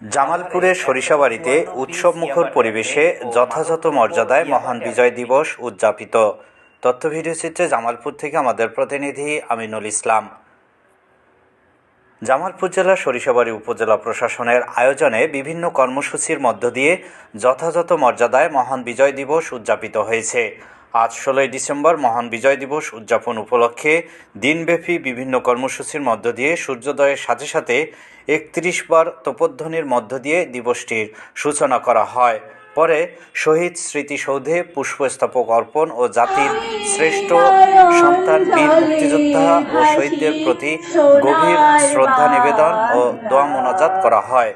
জামালপুরের সরিষাবাড়ীতে উৎসবমুখর পরিবেশে যথাযথ মর্যাদায় মহান বিজয় দিবস উদযাপিত। তথ্য ভিডিওচিত্রে জামালপুর থেকে আমাদের প্রতিনিধি আমিনুল ইসলাম। জামালপুর জেলার সরিষাবাড়ী উপজেলা প্রশাসনের আয়োজনে বিভিন্ন কর্মসূচির মধ্য দিয়ে যথাযথ মর্যাদায় মহান বিজয় দিবস উদযাপিত হয়েছে। আজ 16 ডিসেম্বর মহান বিজয় দিবস উদযাপন উপলক্ষে দিনব্যাপী বিভিন্ন কর্মসূচির মধ্য দিয়ে সূর্যোদয়ের সাথে সাথে 31 বার তোপধ্বনির মধ্য দিয়ে দিবসটির সূচনা করা হয়। পরে শহীদ স্মৃতিসৌধে পুষ্পস্তবক অর্পণ ও জাতির শ্রেষ্ঠ সন্তান বীর মুক্তিযোদ্ধা ও শহীদদের প্রতি গভীর শ্রদ্ধা নিবেদন ও দোয়া মোনাজাত করা হয়।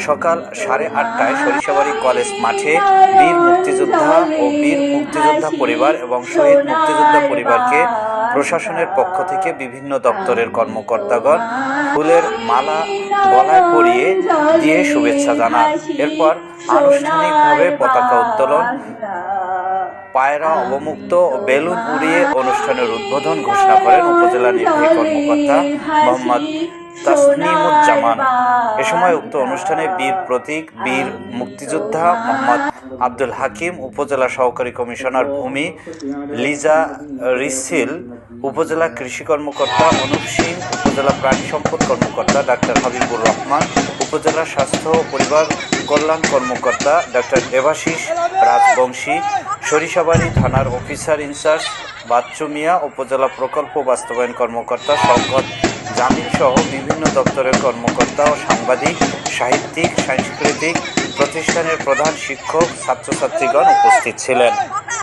সকাল 8:30টায় সরিষাবাড়ী কলেজ মাঠে বীর মুক্তিযোদ্ধা ও বীর মুক্তিযোদ্ধা পরিবার এবং শহীদ মুক্তিযোদ্ধা পরিবারকে প্রশাসনের পক্ষ থেকে বিভিন্ন দপ্তরের কর্মকর্তাগণ ফুলের মালা গলায় পরিয়ে দিয়ে শুভেচ্ছা জানান। এরপর আনুষ্ঠানিকভাবে পতাকা উত্তোলন, পায়রা অবমুক্ত ও বেলুন উড়িয়ে অনুষ্ঠানের উদ্বোধন ঘোষণা করেন উপজেলা নির্বাহী কর্মকর্তা মোহাম্মদ তাসনিমুজ্জামান। এ সময় উক্ত অনুষ্ঠানে বীর প্রতীক বীর মুক্তিযোদ্ধা মোহাম্মদ আব্দুল হাকিম, উপজেলা সহকারী কমিশনার ভূমি লিজা রিসিল, উপজেলা কৃষি কর্মকর্তা অনুপ সিং, উপজেলা প্রাণী সম্পদ কর্মকর্তা ডাক্তার হাবিবুর রহমান, উপজেলা স্বাস্থ্য ও পরিবার কল্যাণ কর্মকর্তা ডাক্তার দেবাশিস রাজবংশী, সরিষাবাড়ী থানার অফিসার ইনচার্জ বাচ্চু মিয়া, উপজেলা প্রকল্প বাস্তবায়ন কর্মকর্তা শওকত জামিল সহ বিভিন্ন দপ্তরের কর্মকর্তা ও সাংবাদিক, সাহিত্যিক, সাংস্কৃতিক প্রতিষ্ঠানের প্রধান শিক্ষক, ছাত্রছাত্রীগণ উপস্থিত ছিলেন।